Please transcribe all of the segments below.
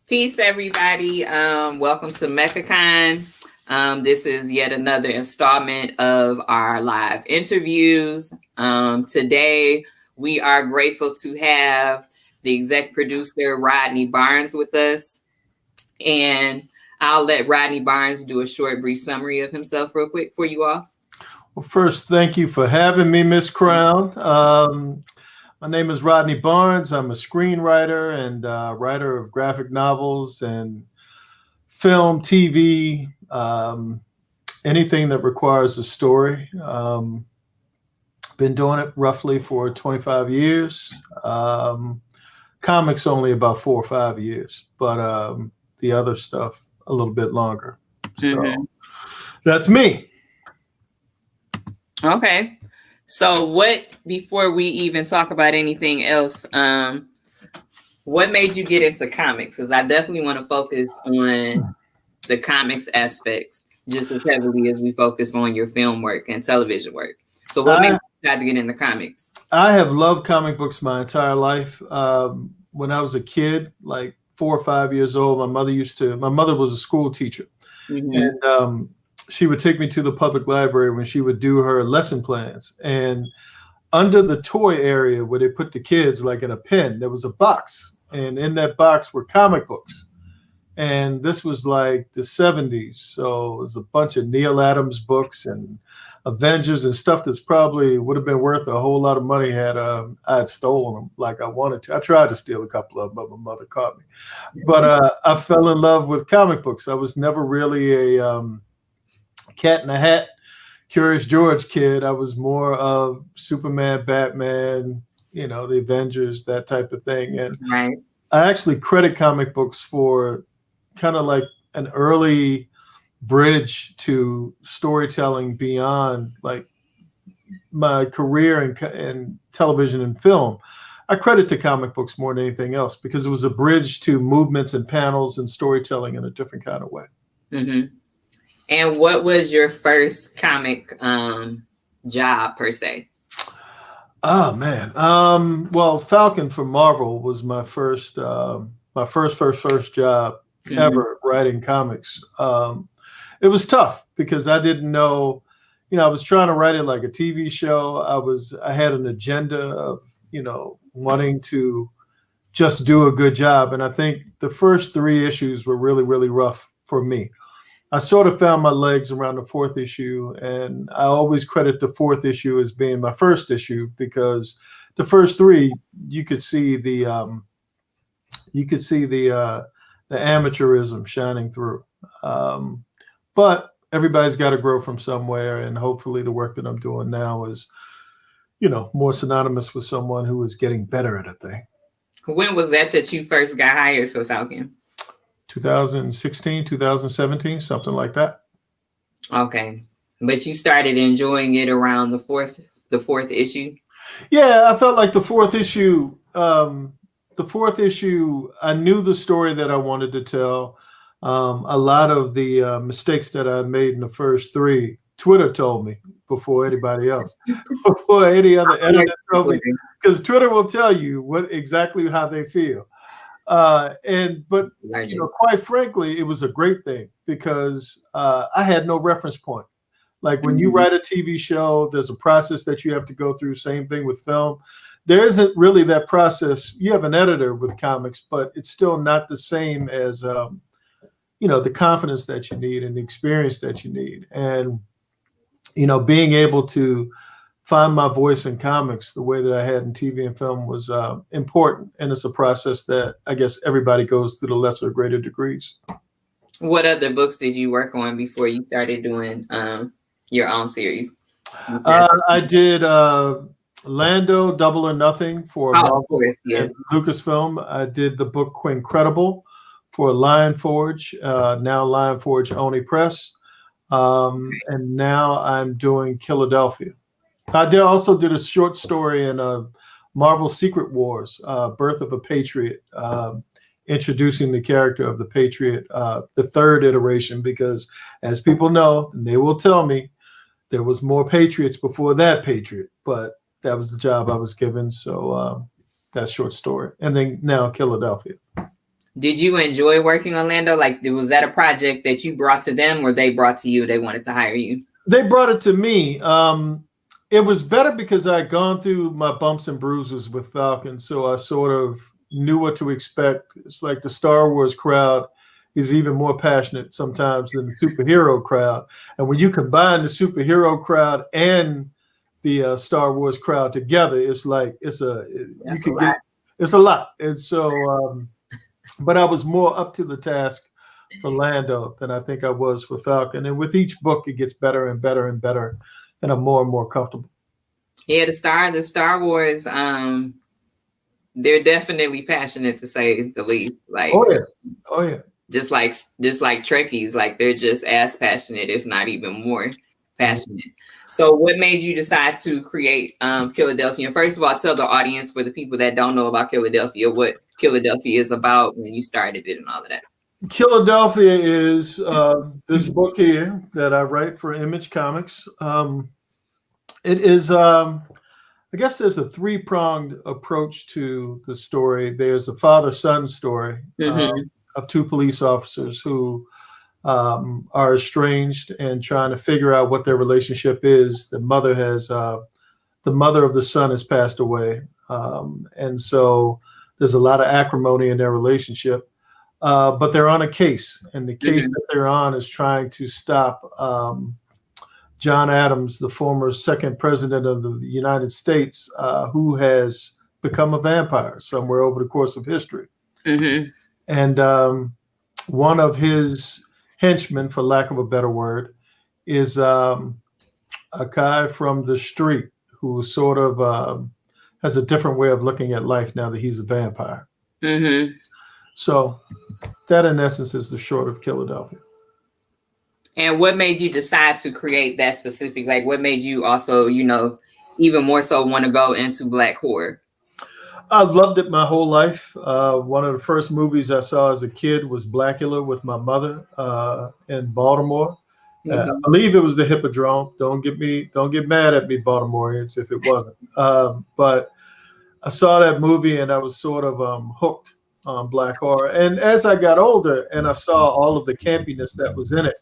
Peace, everybody. Welcome to MECCAcon. This is yet another installment of our live interviews. Today, we are grateful to have the exec producer, Rodney Barnes, with us. And I'll let Rodney Barnes do a short, brief summary of himself real quick for you all. Well, first, thank you for having me, Miss Crown. My name is Rodney Barnes. I'm a screenwriter and writer of graphic novels and film, TV, anything that requires a story. Been doing it roughly for 25 years. Comics only about 4 or 5 years, but the other stuff a little bit longer. So that's me. Okay. So before we even talk about anything else, what made you get into comics? Because I definitely want to focus on the comics aspects just as heavily as we focus on your film work and television work. So what made you decide to get into comics? I have loved comic books my entire life. When I was a kid, like 4 or 5 years old, my mother was a school teacher. And she would take me to the public library when she would do her lesson plans. And under the toy area where they put the kids, like in a pen, there was a box. And in that box were comic books. And this was like the 70s. So it was a bunch of Neil Adams books and Avengers and stuff that's probably would have been worth a whole lot of money had I had stolen them like I wanted to. I tried to steal a couple of them, but my mother caught me. But I fell in love with comic books. I was never really a Cat in the Hat, Curious George kid. I was more of Superman, Batman, the Avengers, that type of thing. And I actually credit comic books for kind of like an early bridge to storytelling beyond like my career in television and film. I credit to comic books more than anything else because it was a bridge to movements and panels and storytelling in a different kind of way. And what was your first comic job per se? Oh man. Well, Falcon for Marvel was my first job ever writing comics. It was tough because I didn't know, I was trying to write it like a TV show. I had an agenda of, wanting to just do a good job. And I think the first 3 issues were really, really rough for me. I sort of found my legs around the 4th issue, and I always credit the 4th issue as being my first issue because the first 3 you could see the amateurism shining through. But everybody's got to grow from somewhere, and hopefully the work that I'm doing now is, more synonymous with someone who is getting better at a thing. When was that you first got hired for Falcon? 2016, 2017, something like that. Okay. But you started enjoying it around the fourth issue? Yeah, I felt like the 4th issue, I knew the story that I wanted to tell. A lot of the mistakes that I made in the first 3, Twitter told me before anybody else, before any other editor told me, because Twitter will tell you exactly how they feel. But quite frankly, it was a great thing because I had no reference point. Like when you write a TV show, there's a process that you have to go through. Same thing with film. There isn't really that process. You have an editor with comics, but it's still not the same as, the confidence that you need and the experience that you need. And, being able to find my voice in comics the way that I had in TV and film was important. And it's a process that I guess everybody goes through to lesser or greater degrees. What other books did you work on before you started doing your own series? I did Lando, Double or Nothing for Lucasfilm. I did the book Quincredible for Lion Forge, now Lion Forge Oni Press. And now I'm doing Philadelphia. I also did a short story in Marvel Secret Wars, Birth of a Patriot, introducing the character of the Patriot, the 3rd iteration, because as people know, and they will tell me, there was more Patriots before that Patriot, but that was the job I was given. So that short story. And then now Philadelphia. Did you enjoy working on Lando? Like, was that a project that you brought to them, or they brought to you? They wanted to hire you. They brought it to me. It was better because I had gone through my bumps and bruises with Falcon, so I sort of knew what to expect. It's like the Star Wars crowd is even more passionate sometimes than the superhero crowd. And when you combine the superhero crowd and the Star Wars crowd together, it's like it's a lot. And so, but I was more up to the task for Lando than I think I was for Falcon. And with each book, it gets better and better and better, and I'm more and more comfortable. Yeah, the Star Wars, they're definitely passionate, to say the least. Like, oh yeah. Just like Trekkies, like they're just as passionate, if not even more passionate. So what made you decide to create Philadelphia? First of all, tell the audience, for the people that don't know about Philadelphia, what Philadelphia is about, when you started it and all of that. Philadelphia is this book here that I write for Image Comics. It is, I guess there's a three-pronged approach to the story. There's a father-son story of two police officers who are estranged and trying to figure out what their relationship is. The mother of the son has passed away. And so there's a lot of acrimony in their relationship. But they're on a case, and the case that they're on is trying to stop John Adams, the former second president of the United States, who has become a vampire somewhere over the course of history. And one of his henchmen, for lack of a better word, is a guy from the street who sort of has a different way of looking at life now that he's a vampire. So that, in essence, is the short of Philadelphia. And what made you decide to create that specific? Like, what made you also, even more so want to go into Black horror? I loved it my whole life. One of the first movies I saw as a kid was Blackula with my mother in Baltimore. I believe it was the Hippodrome. Don't get mad at me, Baltimoreans, if it wasn't. But I saw that movie and I was sort of hooked on Black horror. And as I got older and I saw all of the campiness that was in it,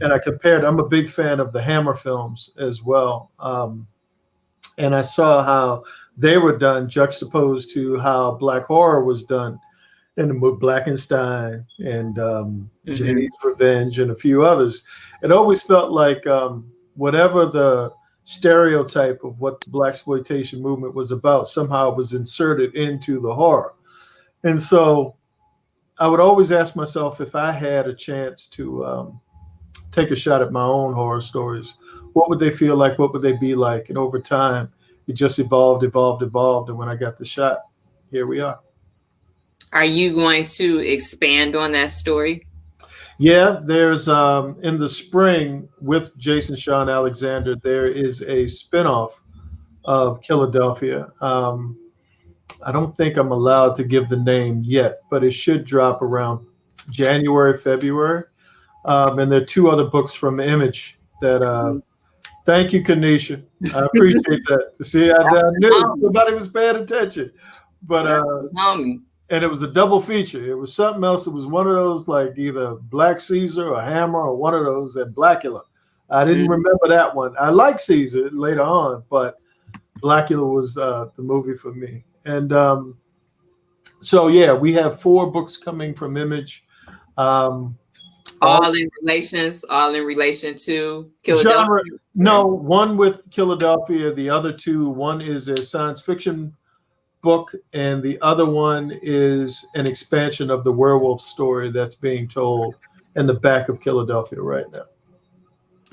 and I compared, I'm a big fan of the Hammer films as well. And I saw how they were done juxtaposed to how Black horror was done in the movie Blackenstein and Janie's Revenge and a few others. It always felt like whatever the stereotype of what the blaxploitation movement was about somehow was inserted into the horror. And so I would always ask myself, if I had a chance to take a shot at my own horror stories, what would they feel like? What would they be like? And over time, it just evolved. And when I got the shot, here we are. Are you going to expand on that story? Yeah, there's in the spring with Jason Sean Alexander, there is a spinoff of Philadelphia. I don't think I'm allowed to give the name yet, but it should drop around January, February. And there are two other books from Image that thank you, Kanisha. I appreciate that. See, I knew somebody was paying attention. But and it was a double feature. It was something else. It was one of those, like either Black Caesar or Hammer or one of those, and Blackula. I didn't remember that one. I like Caesar later on, but Blackula was the movie for me. And so, yeah, we have 4 books coming from Image. All in relation to Philadelphia? Genre, no, one with Philadelphia. The other 2, one is a science fiction book, and the other one is an expansion of the werewolf story that's being told in the back of Philadelphia right now.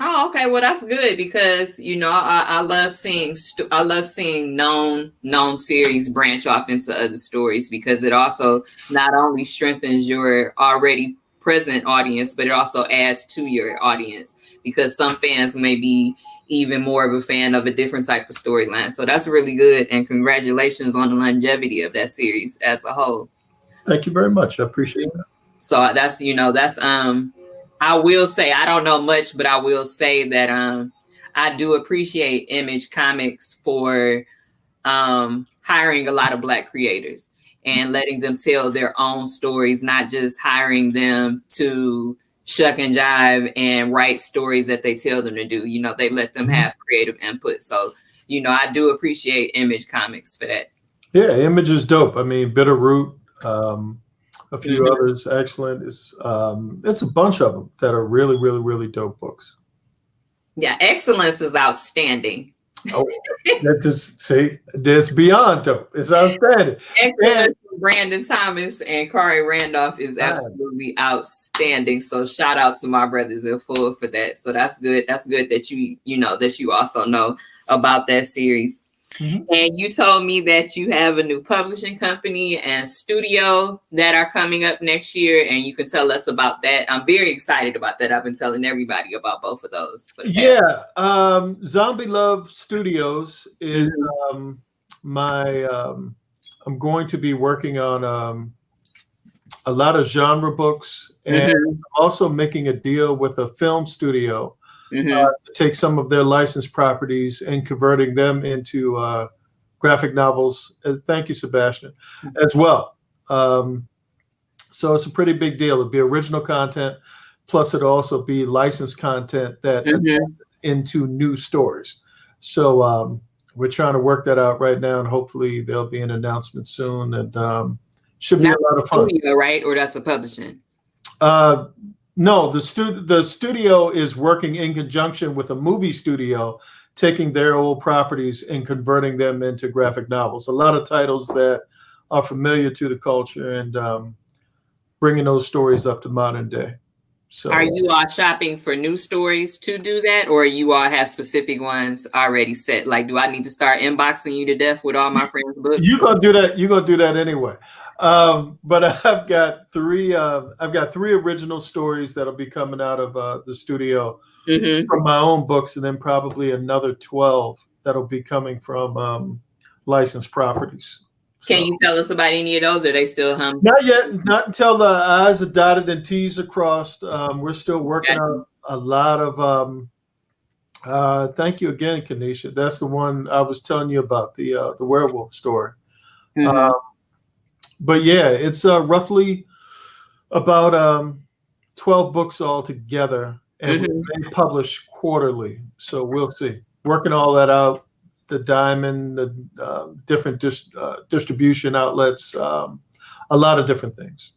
Oh, okay. Well, that's good, because I love seeing known series branch off into other stories, because it also not only strengthens your already present audience, but it also adds to your audience, because some fans may be even more of a fan of a different type of storyline. So that's really good, and congratulations on the longevity of that series as a whole. Thank you very much. I appreciate that. So that's I will say, I don't know much, but I will say that I do appreciate Image Comics for hiring a lot of Black creators. and letting them tell their own stories, not just hiring them to shuck and jive and write stories that they tell them to do. You know, they let them have creative input. So, you know, I do appreciate Image Comics for that. Yeah, Image is dope. I mean, Bitterroot, a few others, excellent. It's a bunch of them that are really, really, really dope books. Yeah, excellence is outstanding. Oh, that just see, that's beyond dope. It's outstanding. Excellence from Brandon Thomas and Kari Randolph is absolutely outstanding. So shout out to my brothers in full for that. So that's good. That's good that you also know about that series. And you told me that you have a new publishing company and studio that are coming up next year, and you can tell us about that. I'm very excited about that. I've been telling everybody about both of those. Yeah, Zombie Love Studios is I'm going to be working on a lot of genre books, and also making a deal with a film studio to take some of their licensed properties and converting them into graphic novels. Thank you, Sebastian, as well. So it's a pretty big deal. It'll be original content, plus it'll also be licensed content that into new stories. So we're trying to work that out right now, and hopefully there'll be an announcement soon. And should be a lot of fun. Studio, right? Or that's a publishing? No, the studio is working in conjunction with a movie studio, taking their old properties and converting them into graphic novels. A lot of titles that are familiar to the culture, and bringing those stories up to modern day. So, are you all shopping for new stories to do that, or you all have specific ones already set? Like, do I need to start inboxing you to death with all my friends' books? You're gonna do that. You're gonna do that anyway. But I've got three original stories that'll be coming out of the studio from my own books, and then probably another 12 that'll be coming from licensed properties. Can you tell us about any of those? Or are they still Not yet. Not until the I's are dotted and T's are crossed. We're still working on a lot of. Thank you again, Kanisha. That's the one I was telling you about, the werewolf story. But yeah, it's roughly about 12 books altogether, and they publish quarterly. So we'll see. Working all that out, the diamond, the different distribution outlets, a lot of different things.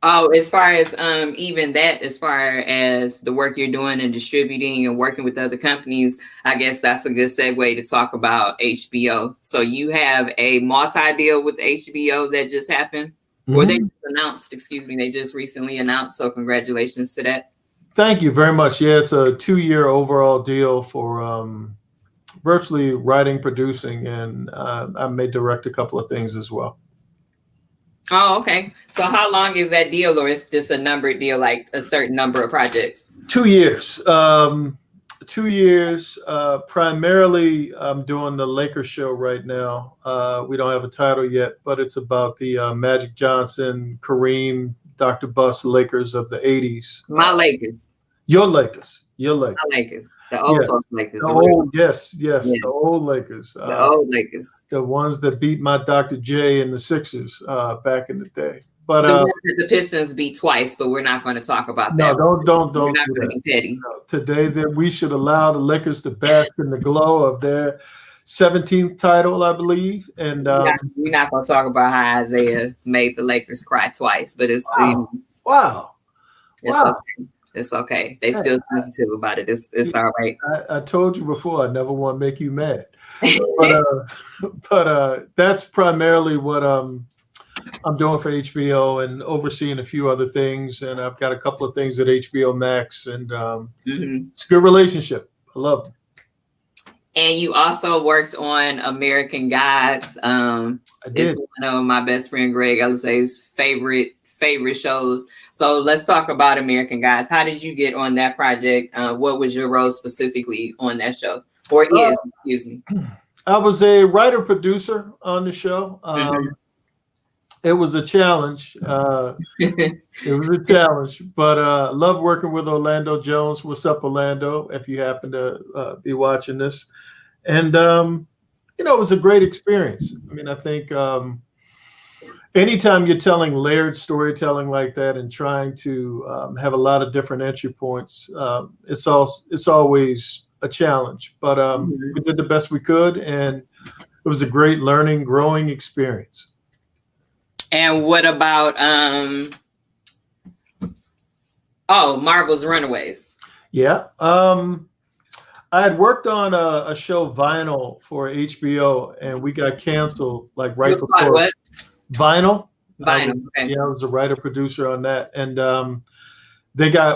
Oh, as far as even that, as far as the work you're doing and distributing and working with other companies, I guess that's a good segue to talk about HBO. So you have a multi-deal with HBO that just happened, or they just announced, excuse me, they just recently announced. So congratulations to that. Thank you very much. Yeah, it's a 2-year overall deal for virtually writing, producing, and I may direct a couple of things as well. Oh, okay. So how long is that deal, or is just a numbered deal, like a certain number of projects? 2 years. 2 years. Primarily, I'm doing the Lakers show right now. We don't have a title yet, but it's about the Magic Johnson, Kareem, Dr. Bus Lakers of the 80s. My Lakers. Your Lakers. Your Lakers. My Lakers. The old Lakers. The old, yes. The old Lakers. The old Lakers. The ones that beat my Dr. J and the Sixers back in the day. But the Pistons beat twice, but we're not going to talk about that. No, don't. We're not going to be petty. No, today, that we should allow the Lakers to bask in the glow of their 17th title, I believe. And we're not going to talk about how Isaiah made the Lakers cry twice, but it's wow. Okay. It's okay. They still sensitive about it. It's all right. I told you before, I never want to make you mad. But that's primarily what I'm doing for HBO, and overseeing a few other things. And I've got a couple of things at HBOMAX, and it's a good relationship. I love it. And you also worked on American Gods. I did. It's one of my best friend Greg Elisay's favorite shows. So let's talk about American Gods. How did you get on that project? What was your role specifically on that show? Or excuse me. I was a writer-producer on the show. It was a challenge. It was a challenge, but I love working with Orlando Jones. What's up, Orlando? If you happen to be watching this. And, it was a great experience. I mean, I think anytime you're telling layered storytelling like that and trying to have a lot of different entry points, it's always a challenge. But we did the best we could, and it was a great learning, growing experience. And what about Marvel's Runaways? Yeah. I had worked on a show, Vinyl, for HBO, and we got canceled like right before. What? Vinyl. Okay. Yeah, I was a writer producer on that, and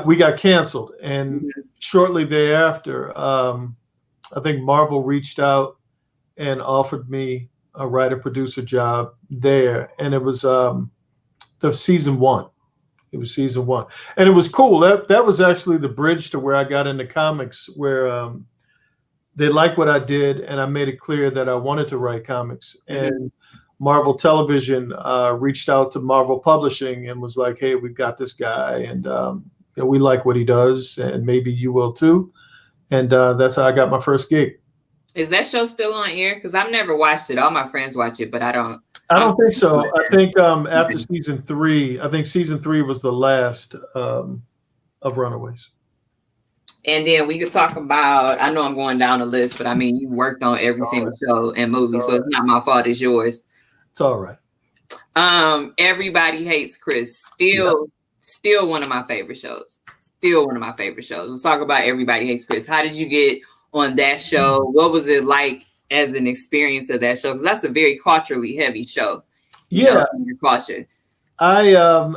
we got canceled. And shortly thereafter, I think Marvel reached out and offered me a writer producer job there, and it was the season 1. It was season 1, and it was cool. That was actually the bridge to where I got into comics, where they liked what I did, and I made it clear that I wanted to write comics. And Marvel Television reached out to Marvel Publishing and was like, "Hey, we've got this guy, and we like what he does, and maybe you will too." And that's how I got my first gig. Is that show still on air? Because I've never watched it. All my friends watch it, but I don't. I don't think so. I think after season 3, I think season 3 was the last of Runaways. And then we could talk about, I know I'm going down the list, but I mean, you worked on every single show and movie, so it's not my fault, it's yours. It's all right. Everybody Hates Chris. Still one of my favorite shows. Still one of my favorite shows. Let's talk about Everybody Hates Chris. How did you get on that show? What was it like as an experience of that show? Because that's a very culturally heavy show. Yeah. Your culture. I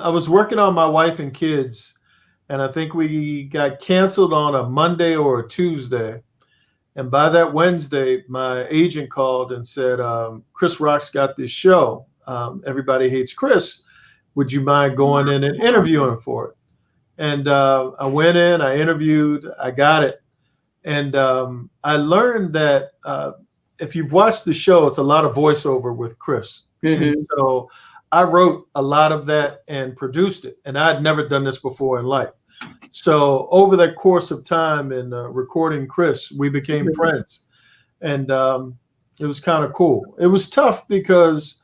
was working on My Wife and Kids, and I think we got canceled on a Monday or a Tuesday. And by that Wednesday, my agent called and said, Chris Rock's got this show, Everybody Hates Chris. Would you mind going in and interviewing for it? And I went in, I interviewed, I got it. And I learned that if you've watched the show, it's a lot of voiceover with Chris. And so I wrote a lot of that and produced it. And I had never done this before in life. So over the course of time in recording Chris, we became friends. And it was kind of cool. It was tough because,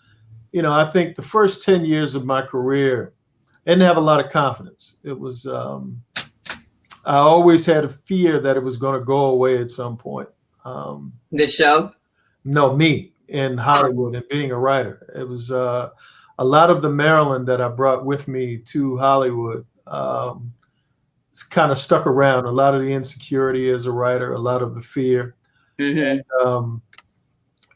I think the first 10 years of my career, I didn't have a lot of confidence. It was, I always had a fear that it was going to go away at some point. The show? No, me in Hollywood and being a writer. It was a lot of the Maryland that I brought with me to Hollywood. Kind of stuck around. A lot of the insecurity as a writer, a lot of the fear. And,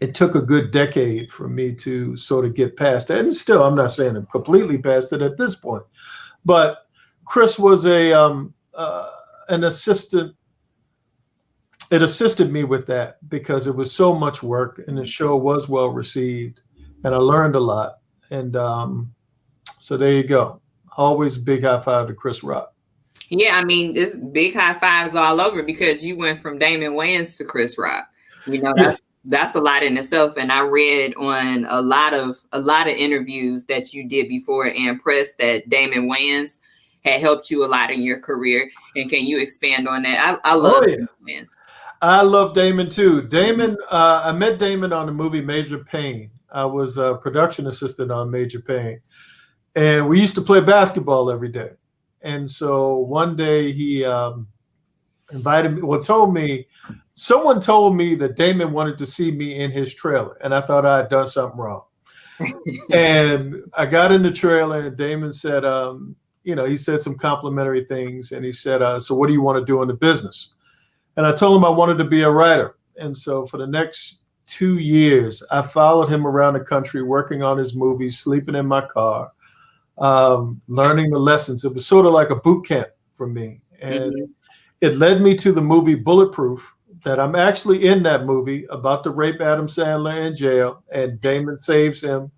it took a good decade for me to sort of get past that. And still, I'm not saying I'm completely past it at this point. But Chris was an assistant. It assisted me with that because it was so much work, and the show was well received, and I learned a lot. And so there you go. Always a big high five to Chris Rock. Yeah, I mean, this big high fives all over because you went from Damon Wayans to Chris Rock. That's a lot in itself. And I read on a lot of interviews that you did before and press that Damon Wayans had helped you a lot in your career. And can you expand on that? I love Damon Wayans. I love Damon too. Damon, I met Damon on the movie Major Payne. I was a production assistant on Major Payne. And we used to play basketball every day. And so one day he invited me, someone told me that Damon wanted to see me in his trailer. And I thought I had done something wrong. And I got in the trailer and Damon said, he said some complimentary things. And he said, so what do you want to do in the business? And I told him I wanted to be a writer. And so for the next 2 years, I followed him around the country, working on his movies, sleeping in my car, learning the lessons. It was sort of like a boot camp for me. And it led me to the movie Bulletproof, that I'm actually in that movie about to rape Adam Sandler in jail. And Damon saves him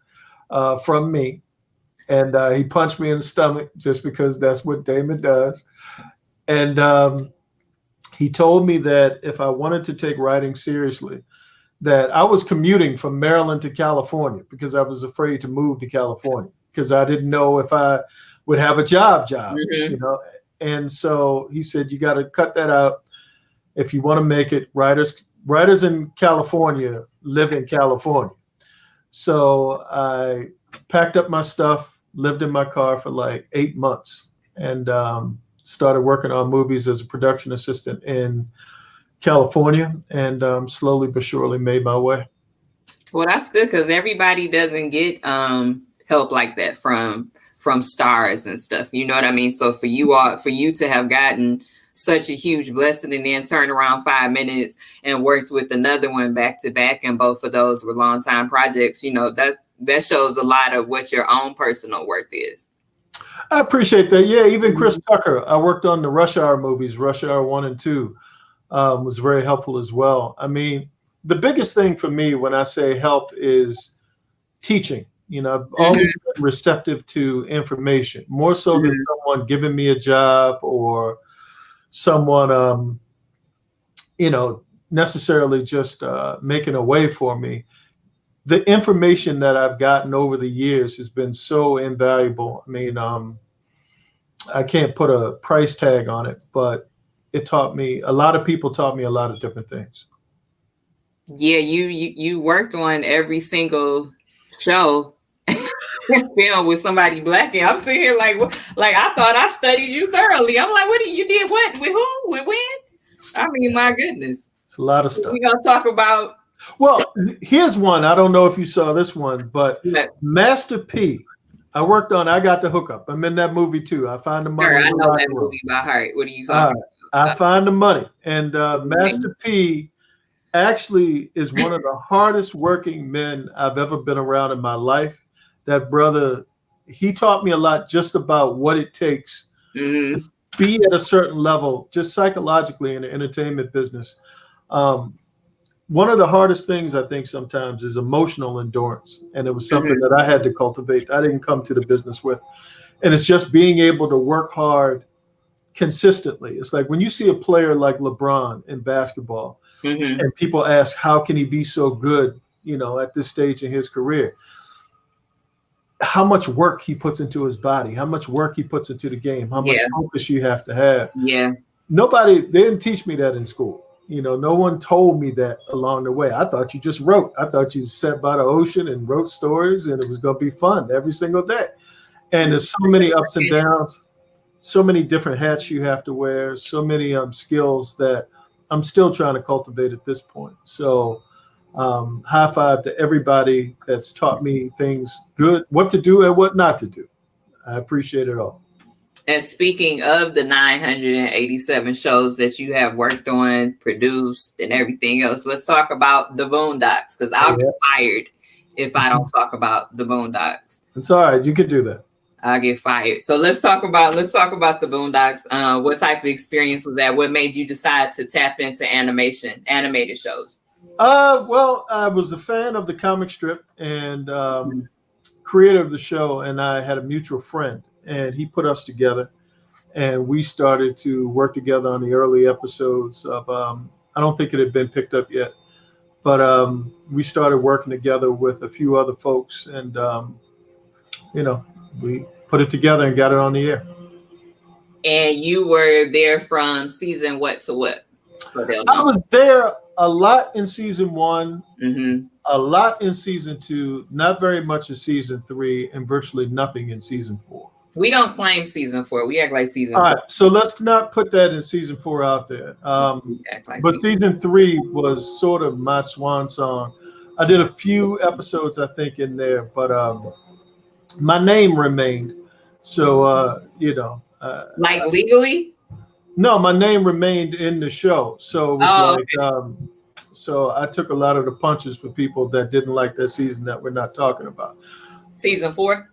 from me. And he punched me in the stomach just because that's what Damon does. And he told me that if I wanted to take writing seriously, that I was commuting from Maryland to California because I was afraid to move to California because I didn't know if I would have a job, And so he said, you got to cut that out. If you want to make it, writers in California live in California. So I packed up my stuff, lived in my car for like 8 months, and started working on movies as a production assistant in California, and slowly but surely made my way. Well, that's good, because everybody doesn't get help like that from stars and stuff. You know what I mean? So for you to have gotten such a huge blessing and then turned around 5 minutes and worked with another one back to back, and both of those were long time projects, you know, that shows a lot of what your own personal worth is. I appreciate that. Yeah, even Chris Tucker, I worked on the Rush Hour movies, Rush Hour 1 and 2, was very helpful as well. I mean, the biggest thing for me when I say help is teaching. You know, I've always been receptive to information, more so than someone giving me a job or someone, you know, necessarily just making a way for me. The information that I've gotten over the years has been so invaluable. I mean, I can't put a price tag on it, but it taught me, a lot of people taught me a lot of different things. Yeah, you worked on every single show film with somebody black in. I'm sitting here like I thought I studied you thoroughly. I'm like, you did what? With who? With when? I mean, my goodness. It's a lot of stuff. We're gonna talk about. Well, here's one. I don't know if you saw this one, but Master P. I worked on. I got the hookup. I'm in that movie too. I Find the Money. Sure, I know that movie by heart. What are you talking about? I Find the Money, and Master P. actually is one of the hardest working men I've ever been around in my life. That brother, he taught me a lot just about what it takes to be at a certain level, just psychologically in the entertainment business. One of the hardest things I think sometimes is emotional endurance. And it was something that I had to cultivate. I didn't come to the business with. And it's just being able to work hard consistently. It's like when you see a player like LeBron in basketball, and people ask, how can he be so good, you know, at this stage in his career? How much work he puts into his body, how much work he puts into the game, how much focus you have to have. Yeah. They didn't teach me that in school. You know, no one told me that along the way. I thought you just wrote. I thought you sat by the ocean and wrote stories and it was going to be fun every single day. And there's so many ups and downs, so many different hats you have to wear, so many skills that I'm still trying to cultivate at this point. So high five to everybody that's taught me things good, what to do and what not to do. I appreciate it all. And speaking of the 987 shows that you have worked on, produced, and everything else, let's talk about the Boondocks, because I'll get fired if I don't talk about the Boondocks. It's all right. You can do that. I'll get fired. So let's talk about the Boondocks. What type of experience was that? What made you decide to tap into animated shows? Well, I was a fan of the comic strip and creator of the show, and I had a mutual friend, and he put us together, and we started to work together on the early episodes of. I don't think it had been picked up yet, but we started working together with a few other folks, and you know, we put it together and got it on the air. And you were there from season what to what? I was there a lot in season 1, a lot in season 2, not very much in season 3, and virtually nothing in season 4. We don't claim season 4. We act like season 4. All right, so let's not put that in season 4 out there. But season 3 was sort of my swan song. I did a few episodes, I think, in there, but my name remained. So, you know. Like legally? No, my name remained in the show. So it was okay. So I took a lot of the punches for people that didn't like that season that we're not talking about. Season 4?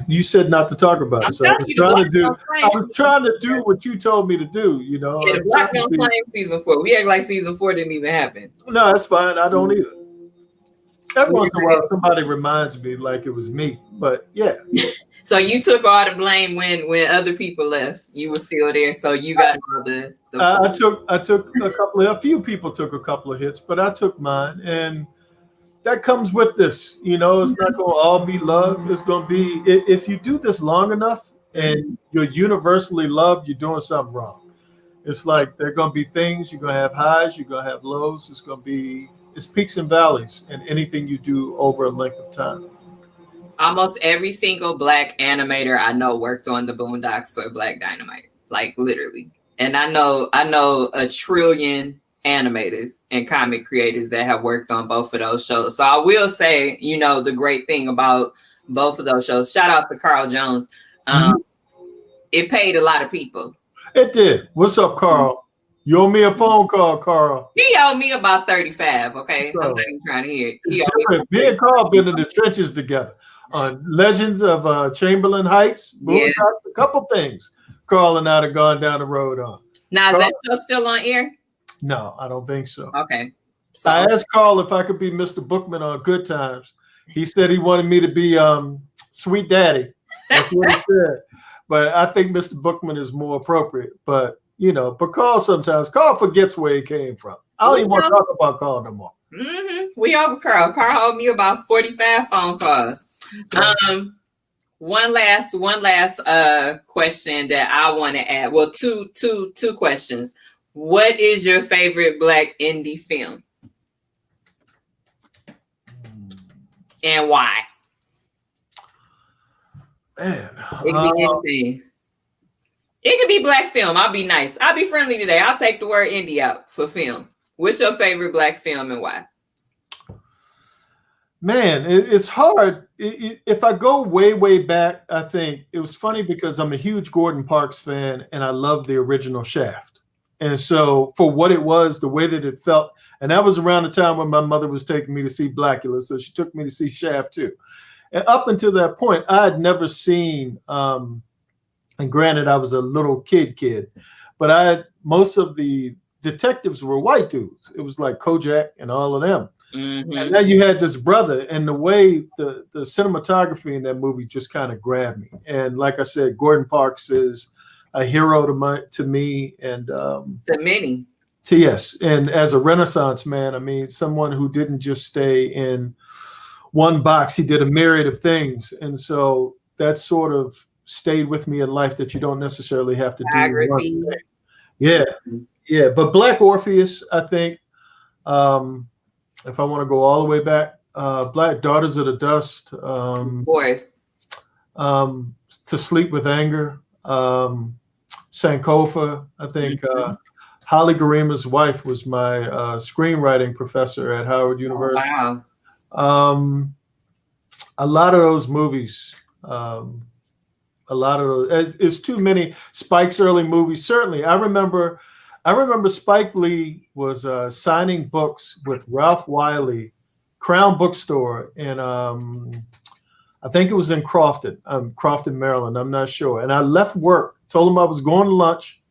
You said not to talk about it. So I was trying to do what you told me to do, you know. Yeah, the Black don't claim season 4. We act like season 4 didn't even happen. No, that's fine. I don't either. Every once in a while, somebody reminds me like it was me, but yeah. So you took all the blame when other people left. You were still there, so you got all the. I took a few people took a couple of hits, but I took mine, and that comes with this. You know, it's not going to all be love. It's going to be if you do this long enough and you're universally loved, you're doing something wrong. It's like there are going to be things, you're going to have highs, you're going to have lows. It's going to be it's peaks and valleys in anything you do over a length of time. Almost every single Black animator I know worked on the Boondocks or Black Dynamite, like literally. And I know a trillion animators and comic creators that have worked on both of those shows. So I will say, you know, the great thing about both of those shows, shout out to Carl Jones. It paid a lot of people. It did. What's up, Carl? You owe me a phone call, Carl. He owed me about 35, okay? So, I'm not even trying to hear it. Me and Carl been in the trenches together on Legends of Chamberlain Heights. Yeah. A couple things Carl and I have gone down the road on. Now, is that show still on air? No, I don't think so. Okay. So I asked Carl if I could be Mr. Bookman on Good Times. He said he wanted me to be Sweet Daddy. That's what he said. But I think Mr. Bookman is more appropriate. But, you know, but Carl forgets where he came from. I don't even want to talk about Carl no more. We over Carl. Carl owed me about 45 phone calls. One last question that I want to add. Well, two questions. What is your favorite Black indie film? And why? Man, it could be anything. It could be Black film. I'll be nice. I'll be friendly today. I'll take the word indie out for film. What's your favorite Black film and why? Man, it's hard. If I go way back, I think it was funny because I'm a huge Gordon Parks fan and I love the original Shaft. And so for what it was, the way that it felt, and that was around the time when my mother was taking me to see Blackula, so she took me to see Shaft too. And up until that point, I had never seen, and granted, I was a little kid, but most of the detectives were white dudes. It was like Kojak and all of them. And then you had this brother, and the way the cinematography in that movie just kind of grabbed me. And like I said, Gordon Parks is a hero to me, and to many. Yes, and as a Renaissance man, I mean, someone who didn't just stay in one box. He did a myriad of things, and so that sort of stayed with me in life that you don't necessarily have to do one thing. Yeah. But Black Orpheus, I think. If I want to go all the way back, Black Daughters of the Dust, Boys, To Sleep with Anger, Sankofa. I think Holly Garima's wife was my screenwriting professor at Howard University. Oh, wow. A lot of those movies, a lot of those. It's too many. Spike's early movies, certainly. I remember Spike Lee was signing books with Ralph Wiley, Crown Bookstore, and I think it was in Crofton, Maryland. I'm not sure. And I left work, told him I was going to lunch,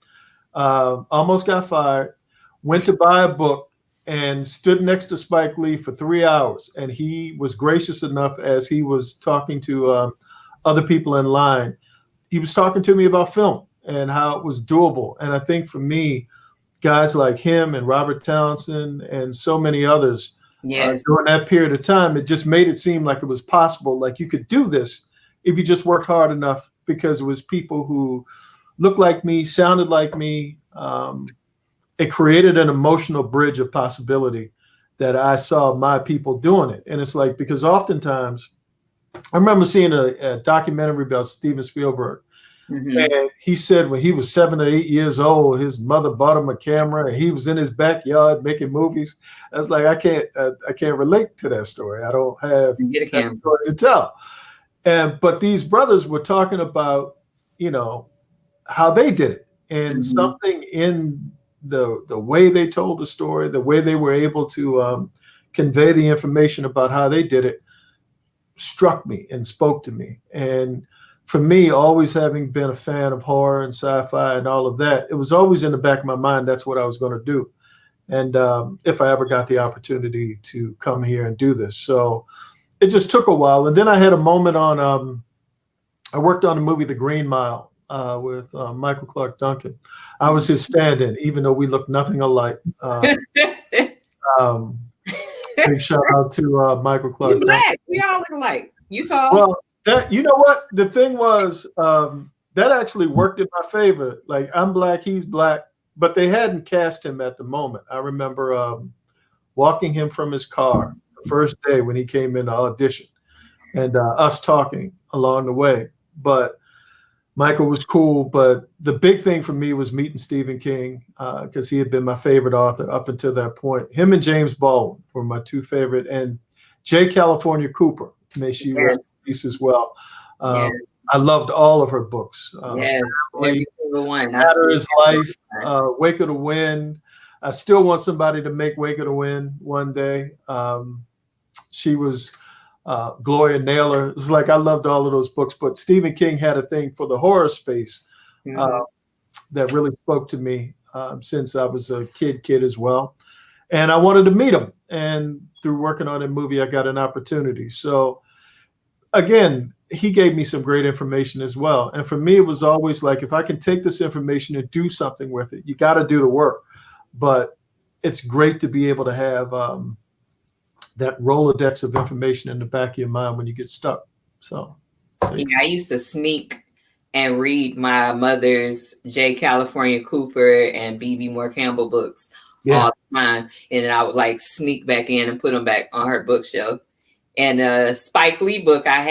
almost got fired, went to buy a book, and stood next to Spike Lee for 3 hours. And he was gracious enough, as he was talking to other people in line, he was talking to me about film and how it was doable. And I think for me, guys like him and Robert Townsend and so many others, during that period of time, it just made it seem like it was possible, like you could do this if you just worked hard enough, because it was people who looked like me, sounded like me. It created an emotional bridge of possibility that I saw my people doing it. And it's like, because oftentimes, I remember seeing a documentary about Steven Spielberg. And he said when he was 7 or 8 years old, his mother bought him a camera and he was in his backyard making movies. I was like, I can't relate to that story. I don't have that story to tell. But these brothers were talking about, you know, how they did it, and something in the way they told the story, the way they were able to convey the information about how they did it, struck me and spoke to me. And for me, always having been a fan of horror and sci-fi and all of that, it was always in the back of my mind that's what I was going to do. And if I ever got the opportunity to come here and do this. So it just took a while. And then I had a moment on, I worked on the movie The Green Mile with Michael Clark Duncan. I was his stand-in, even though we looked nothing alike. Big shout out to Michael Clark Duncan. Black. We all look alike. You tall. Well, that, you know what? The thing was, that actually worked in my favor. Like, I'm black, he's black, but they hadn't cast him at the moment. I remember walking him from his car the first day when he came in to audition, and us talking along the way. But Michael was cool. But the big thing for me was meeting Stephen King, because he had been my favorite author up until that point. Him and James Baldwin were my two favorite, and J. California Cooper, may she rest in peace as well. I loved all of her books. Every single one. Matter is Life, Wake of the Wind. I still want somebody to make Wake of the Wind one day. She was Gloria Naylor. It was like, I loved all of those books, but Stephen King had a thing for the horror space that really spoke to me since I was a kid as well. And I wanted to meet him. And through working on a movie, I got an opportunity. So again, he gave me some great information as well. And for me, it was always like, if I can take this information and do something with it, you got to do the work. But it's great to be able to have that Rolodex of information in the back of your mind when you get stuck. So yeah, I used to sneak and read my mother's J. California Cooper and B.B. Moore Campbell books all the time. And then I would like sneak back in and put them back on her bookshelf. And a Spike Lee book I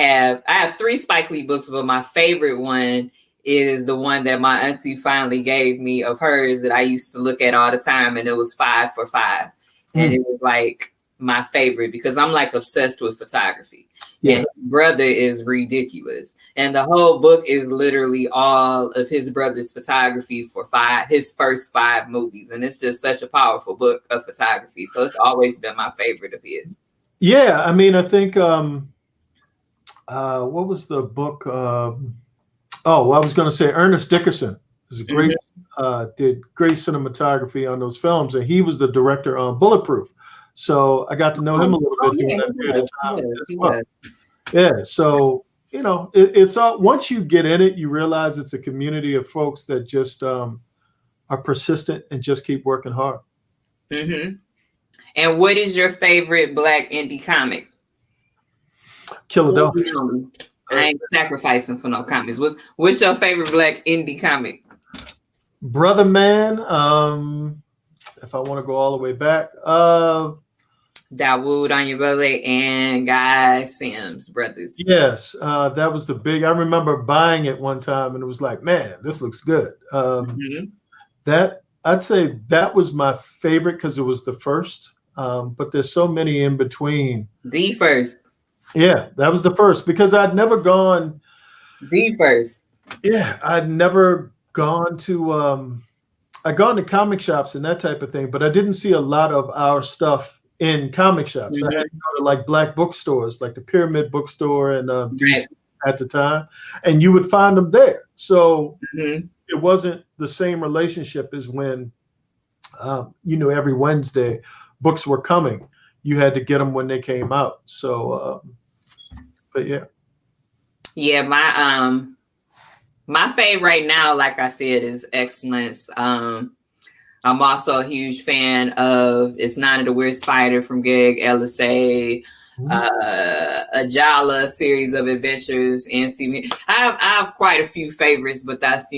have 3 Spike Lee books, but my favorite one is the one that my auntie finally gave me of hers that I used to look at all the time. And it was 5 for 5. And it was like my favorite because I'm like obsessed with photography. And his brother is ridiculous. And the whole book is literally all of his brother's photography for his first 5 movies. And it's just such a powerful book of photography. So it's always been my favorite of his. Yeah, I mean, I think, what was the book? I was going to say Ernest Dickerson is a great, did great cinematography on those films. And he was the director on Bulletproof. So I got to know him a little bit during that period of time as well. Yeah, so, you know, it's all, once you get in it, you realize it's a community of folks that just are persistent and just keep working hard. And what is your favorite Black indie comic? Philadelphia. I ain't sacrificing for no comics. What's your favorite Black indie comic? Brother Man. If I want to go all the way back, Dawood on Your Belly and Guy Sims brothers. Yes, that was the big. I remember buying it one time, and it was like, man, this looks good. That I'd say that was my favorite because it was the first. But there's so many in between. The first. Yeah, that was the first because I'd never gone. The first. Yeah, I'd never gone to. I'd gone to comic shops and that type of thing, but I didn't see a lot of our stuff in comic shops. I had to go to like Black bookstores, like the Pyramid Bookstore and DC at the time, and you would find them there. So it wasn't the same relationship as when, every Wednesday books were coming. You had to get them when they came out. So, but yeah. Yeah, my favorite right now, like I said, is Excellence. I'm also a huge fan of It's Not the Weird Spider from Greg Ellisay, a Jala series of adventures, and Stephen. I have quite a few favorites, but that's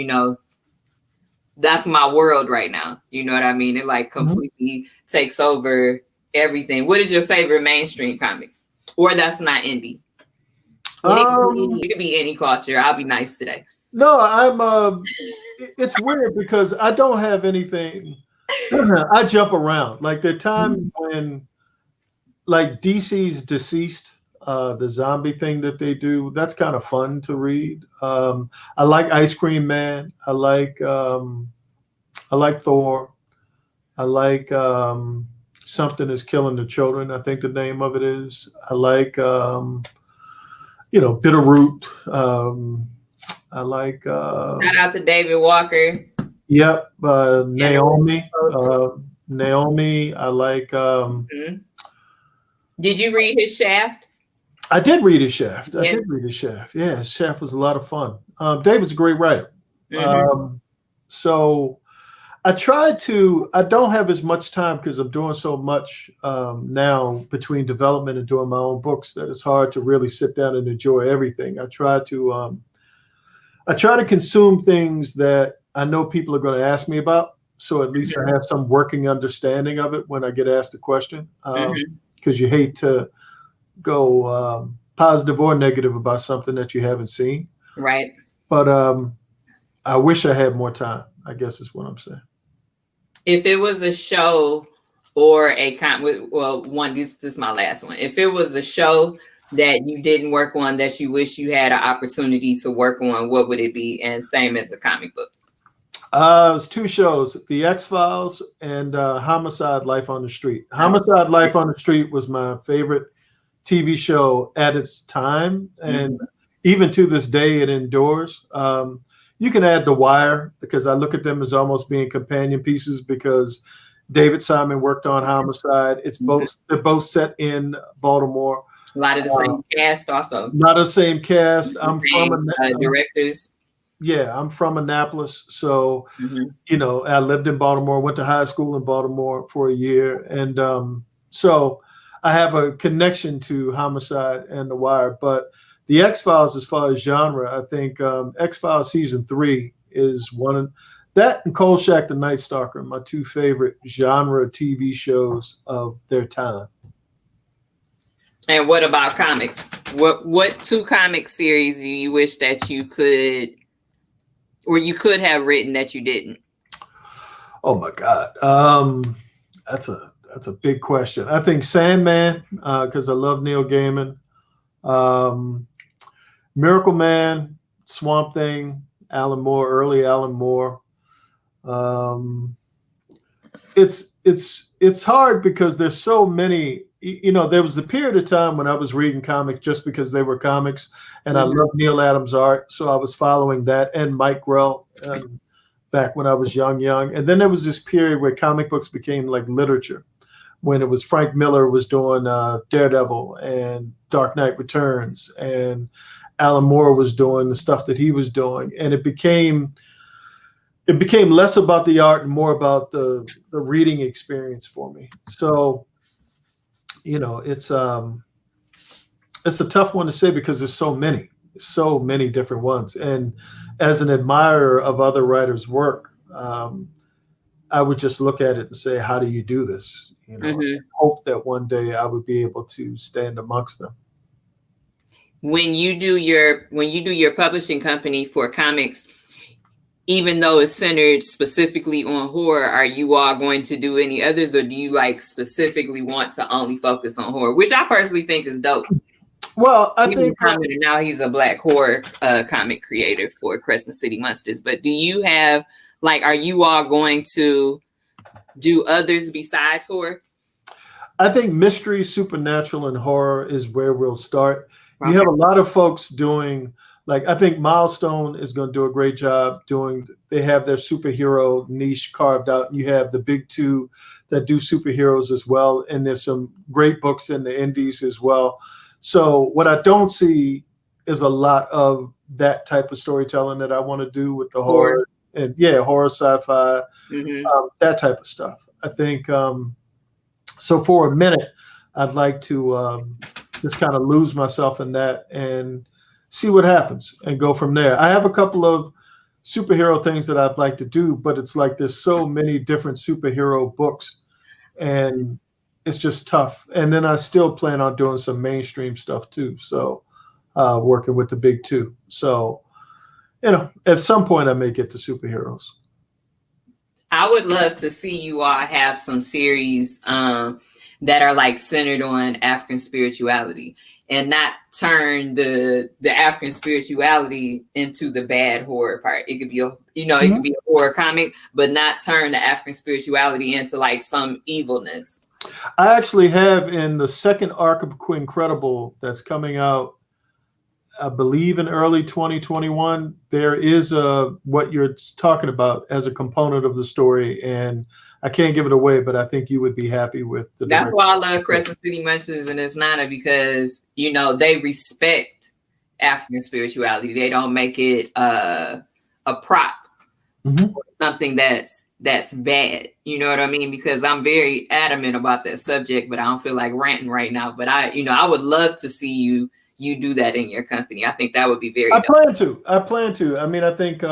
my world right now. You know what I mean? It like completely takes over everything. What is your favorite mainstream comics? Or that's not indie? It could be any culture. I'll be nice today. No, I'm. It's weird because I don't have anything. I jump around. Like there are times when, like DC's Deceased, the zombie thing that they do, that's kind of fun to read. I like Ice Cream Man. I like Thor. I like Something Is Killing the Children. I think the name of it is. I like Bitterroot. I like shout out to David Walker. Yep. Naomi. Naomi. I like Did you read his Shaft? I did read his Shaft. Yeah, Shaft was a lot of fun. David's a great writer. So I don't have as much time because I'm doing so much now between development and doing my own books that it's hard to really sit down and enjoy everything. I try to consume things that I know people are going to ask me about. So at least I have some working understanding of it when I get asked a question, because you hate to go positive or negative about something that you haven't seen. Right. But I wish I had more time, I guess is what I'm saying. If it was a show or this is my last one. If it was a show that you didn't work on that you wish you had an opportunity to work on, what would it be? And same as a comic book. It was 2 shows, The X-Files and Homicide: Life on the Street. Homicide: Life on the Street was my favorite TV show at its time. And even to this day, it endures. You can add The Wire, because I look at them as almost being companion pieces, because David Simon worked on Homicide. They're both set in Baltimore. A lot of the same cast also. Not the same cast. I'm from directors. Yeah, I'm from Annapolis. So, I lived in Baltimore, went to high school in Baltimore for a year. And so I have a connection to Homicide and The Wire. But The X-Files, as far as genre, I think X-Files season 3 is one of that, and Kolchak the Night Stalker, my 2 favorite genre TV shows of their time. And what about comics? What 2 comic series do you wish that you could, or you could have written that you didn't? Oh my God, that's a big question. I think Sandman, because I love Neil Gaiman. Miracle Man, Swamp Thing, Alan Moore, early Alan Moore. It's hard because there's so many. There was the period of time when I was reading comics just because they were comics, and I love Neil Adams' art, so I was following that, and Mike Grell back when I was young. And then there was this period where comic books became like literature, when it was Frank Miller was doing Daredevil and Dark Knight Returns, and Alan Moore was doing the stuff that he was doing, and it became less about the art and more about the reading experience for me. So, it's a tough one to say because there's so many different ones. And as an admirer of other writers' work, I would just look at it and say, how do you do this? I hope that one day I would be able to stand amongst them. When you do your publishing company for comics, even though it's centered specifically on horror, are you all going to do any others, or do you specifically want to only focus on horror, which I personally think is dope? Well, I think now he's a Black horror comic creator for Crescent City Monsters. But do you have are you all going to do others besides horror? I think mystery, supernatural, and horror is where we'll start. Okay. You have a lot of folks doing. I think Milestone is going to do a great job they have their superhero niche carved out. And you have the big 2 that do superheroes as well. And there's some great books in the indies as well. So what I don't see is a lot of that type of storytelling that I want to do with the horror and horror, sci-fi, that type of stuff. I think, so for a minute, I'd like to just kind of lose myself in that and see what happens and go from there. I have a couple of superhero things that I'd like to do, but it's there's so many different superhero books and it's just tough. And then I still plan on doing some mainstream stuff too. So working with the big 2. So, at some point I may get to superheroes. I would love to see you all have some series that are centered on African spirituality, and not turn the African spirituality into the bad horror part. It could be it could be a horror comic, but not turn the African spirituality into some evilness. I actually have in the second arc of Quincredible that's coming out, I believe in early 2021, there is what you're talking about as a component of the story, and I can't give it away, but I think you would be happy with the. That's why I love Crescent City Monsters and it's Nana, because they respect African spirituality. They don't make it a prop or something that's bad. You know what I mean? Because I'm very adamant about that subject, but I don't feel like ranting right now. But I would love to see you do that in your company. I think that would be very. I plan to. I mean, I think.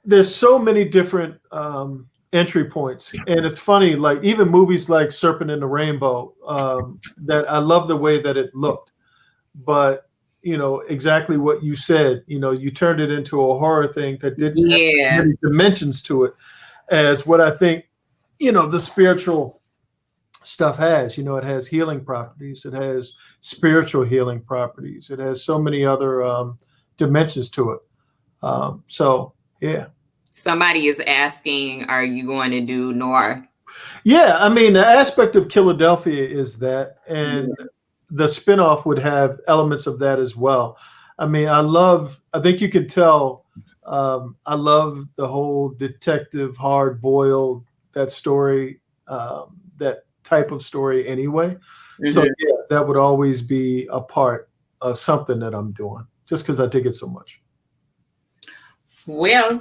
there's so many different entry points, and it's funny, like even movies like Serpent in the Rainbow, that I love the way that it looked, but exactly what you said, you turned it into a horror thing that didn't have many dimensions to it, as what I think the spiritual stuff has. It has healing properties, it has spiritual healing properties, it has so many other dimensions to it. So yeah. Somebody is asking, are you going to do noir? Yeah, I mean, the aspect of Philadelphia is that, and the spinoff would have elements of that as well. I mean, I think you can tell, I love the whole detective, hard boiled, that story, that type of story anyway. So yeah, that would always be a part of something that I'm doing, just because I dig it so much. Well,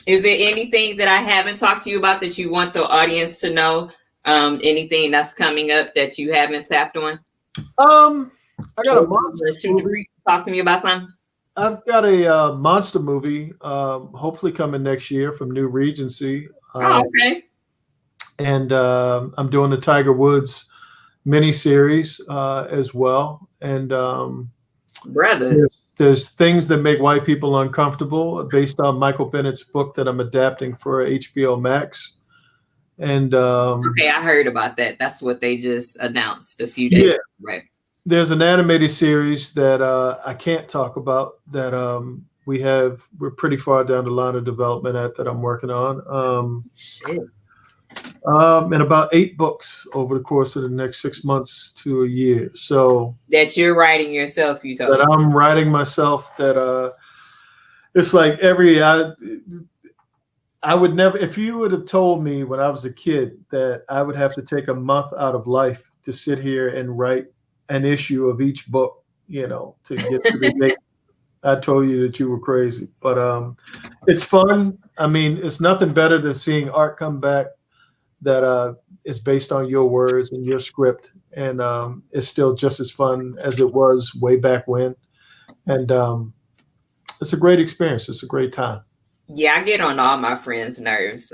is there anything that I haven't talked to you about that you want the audience to know? Anything that's coming up that you haven't tapped on? I got a monster movie. Talk to me about something. I've got a monster movie, hopefully coming next year from New Regency. Okay. And I'm doing the Tiger Woods miniseries as well. And brother, there's things that make white people uncomfortable, based on Michael Bennett's book that I'm adapting for HBO Max. And okay, I heard about that. That's what they just announced a few days ago, right? There's an animated series that I can't talk about, that we're pretty far down the line of development that I'm working on. And about 8 books over the course of the next 6 months to a year. So that you're writing yourself, you told me. That I'm writing myself. That it's like I would never, if you would have told me when I was a kid that I would have to take a month out of life to sit here and write an issue of each book, to get to the date, I told you that you were crazy. But it's fun. I mean, it's nothing better than seeing art come back that is based on your words and your script, and it's still just as fun as it was way back when. And it's a great experience. It's a great time. Yeah, I get on all my friends' nerves.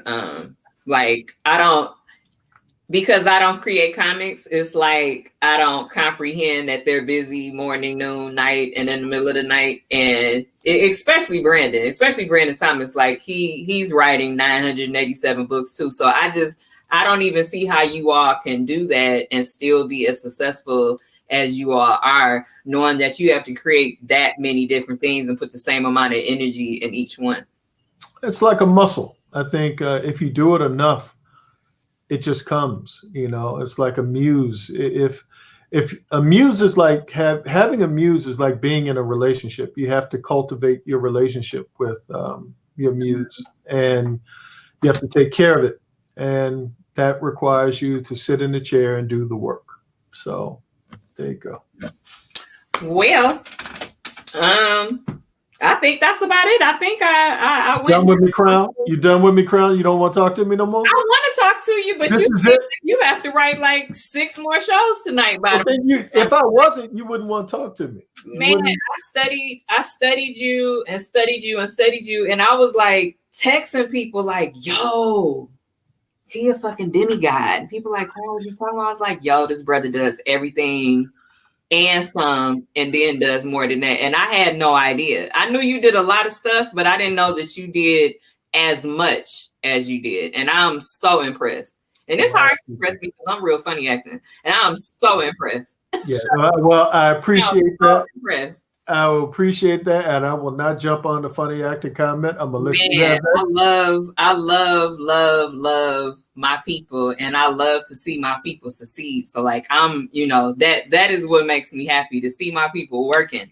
Because I don't create comics, it's like I don't comprehend that they're busy morning, noon, night, and in the middle of the night. And especially Brandon Thomas, like he's writing 987 books too. So I don't even see how you all can do that and still be as successful as you all are, knowing that you have to create that many different things and put the same amount of energy in each one. It's like a muscle. I think if you do it enough, it just comes. It's like a muse. If a muse is like having a muse is like being in a relationship. You have to cultivate your relationship with your muse, and you have to take care of it. And that requires you to sit in the chair and do the work. So there you go. Well, I think that's about it. I think I went. Done with me, Crown? You done with me, Crown? You don't want to talk to me no more? I want to talk to you, but you have to write like 6 more shows tonight. If I wasn't, you wouldn't want to talk to me. Man, I studied you, and I was like texting people like, yo, he a fucking demigod. And people like, oh, what you talking about? I was like, yo, this brother does everything and some, and then does more than that. And I had no idea. I knew you did a lot of stuff, but I didn't know that you did as much as you did. And I'm so impressed. And it's hard to impress me because I'm real funny acting. And I'm so impressed. Yeah. Well, I appreciate that. Impressed. I will appreciate that, and I will not jump on the funny acting comment. I'm gonna let you have that. I love my people, and I love to see my people succeed. So like that is what makes me happy, to see my people working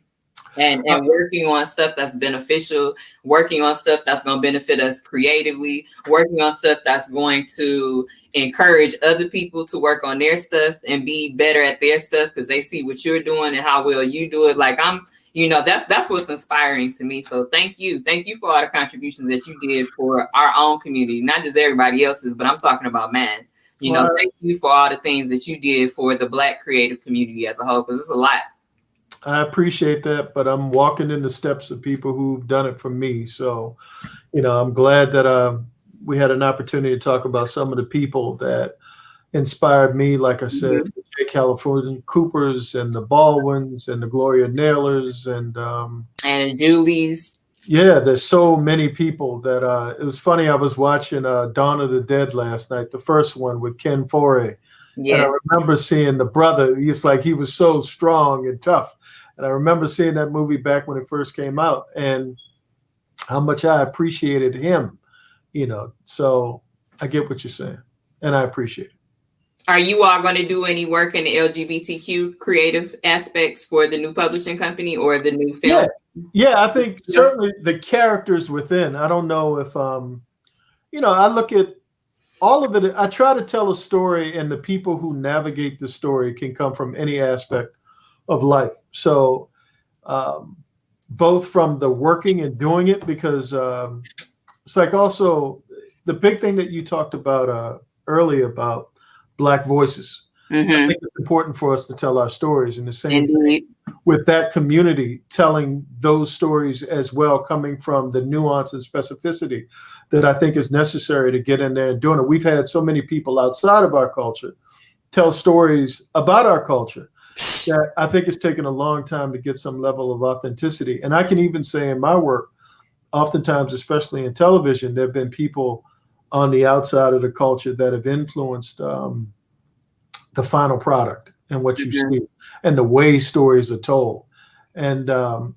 and working on stuff that's beneficial, working on stuff that's going to benefit us creatively, working on stuff that's going to encourage other people to work on their stuff and be better at their stuff because they see what you're doing and how well you do it. Like that's what's inspiring to me. So thank you for all the contributions that you did for our own community, not just everybody else's, but I'm talking about mine. Thank you for all the things that you did for the Black creative community as a whole, because it's a lot. I appreciate that, but I'm walking in the steps of people who've done it for me. So, I'm glad that we had an opportunity to talk about some of the people that inspired me. Like I said, the J. California Coopers and the Baldwins and the Gloria Naylors and Julie's. Yeah, there's so many people that it was funny. I was watching Dawn of the Dead last night, the first one with Ken Foree. Yes. And I remember seeing the brother. He's like, he was so strong and tough. And I remember seeing that movie back when it first came out and how much I appreciated him, So I get what you're saying and I appreciate it. Are you all going to do any work in the LGBTQ creative aspects for the new publishing company or the new film? Yeah, I think certainly the characters within. I don't know if, I look at all of it. I try to tell a story and the people who navigate the story can come from any aspect of life. So both from the working and doing it, because it's like also the big thing that you talked about earlier about Black voices. I think it's important for us to tell our stories, and the same thing with that community, telling those stories as well, coming from the nuance and specificity that I think is necessary to get in there and doing it. We've had so many people outside of our culture tell stories about our culture that I think it's taken a long time to get some level of authenticity. And I can even say in my work, oftentimes, especially in television, there have been people on the outside of the culture that have influenced the final product and what you see and the way stories are told. And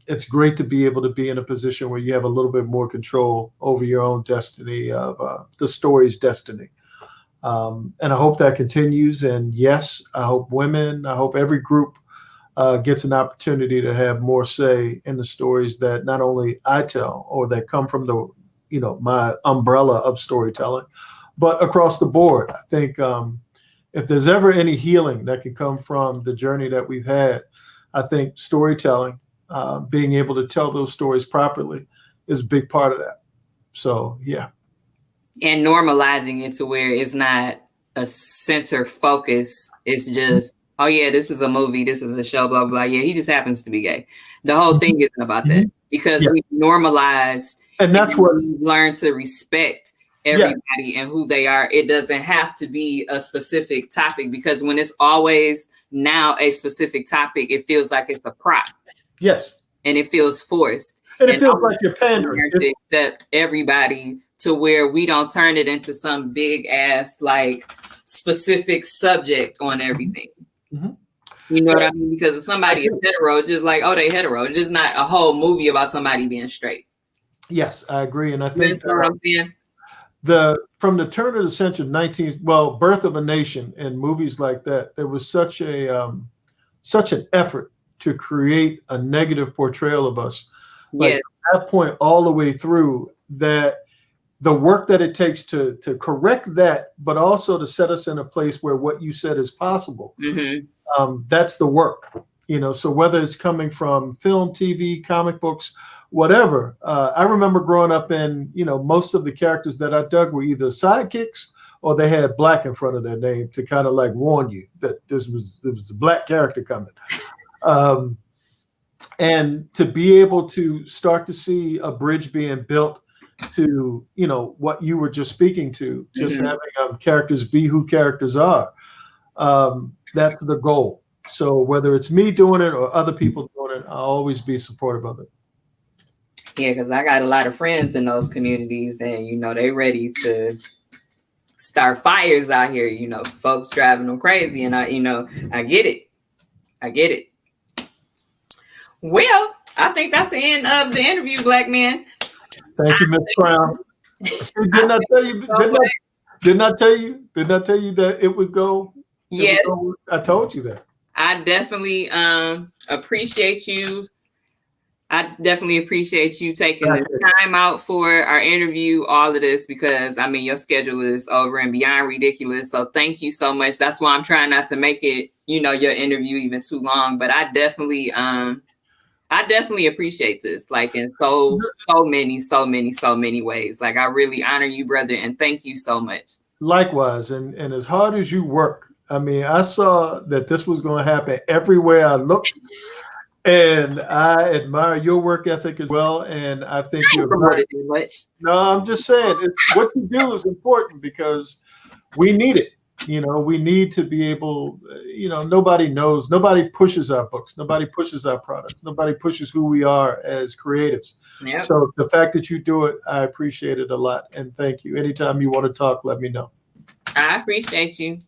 it's great to be able to be in a position where you have a little bit more control over your own destiny of the story's destiny. And I hope that continues. And yes, I hope every group gets an opportunity to have more say in the stories that not only I tell or that come from the, my umbrella of storytelling, but across the board. I think if there's ever any healing that can come from the journey that we've had, I think storytelling, being able to tell those stories properly is a big part of that. So, yeah. And normalizing it to where it's not a center focus. It's just, oh, yeah, this is a movie. This is a show, blah, blah. Yeah, he just happens to be gay. The whole thing isn't about that because we normalize and that's what we learn to respect everybody and who they are. It doesn't have to be a specific topic because when it's always now a specific topic, it feels like it's a prop. Yes. And it feels forced. And it feels like you're pandering. To accept everybody to where we don't turn it into some big ass like specific subject on everything. You know what I mean? Because if somebody is hetero, just like, oh, they hetero. It's just not a whole movie about somebody being straight. Yes, I agree. And I think what I'm saying? From the turn of the century, Birth of a Nation and movies like that, there was such an effort to create a negative portrayal of us. Like at that point all the way through, that the work that it takes to correct that, but also to set us in a place where what you said is possible. That's the work, so whether it's coming from film, TV, comic books, whatever. I remember growing up and, most of the characters that I dug were either sidekicks or they had black in front of their name to kind of like warn you that there was a black character coming. And to be able to start to see a bridge being built to, what you were just speaking to, just having characters be who characters are. That's the goal. So whether it's me doing it or other people doing it, I'll always be supportive of it. Yeah, because I got a lot of friends in those communities and, they ready to start fires out here, folks driving them crazy. And I get it. Well, I think that's the end of the interview, Black man. Thank you, Ms. Brown. Didn't I tell you? Didn't I tell you that it would go? Yes. I told you that. I definitely appreciate you. I definitely appreciate you taking the time out for our interview, all of this, because your schedule is over and beyond ridiculous. So thank you so much. That's why I'm trying not to make it, your interview even too long. But I definitely appreciate this, like in so many ways. Like I really honor you, brother, and thank you so much. Likewise, and as hard as you work, I saw that this was going to happen everywhere I looked. And I admire your work ethic as well. And I think you're promoted too much. No, I'm just saying what you do is important because we need it. We need to be able, nobody knows, nobody pushes our books, nobody pushes our products, nobody pushes who we are as creatives. Yep. So the fact that you do it, I appreciate it a lot. And thank you. Anytime you want to talk, let me know. I appreciate you.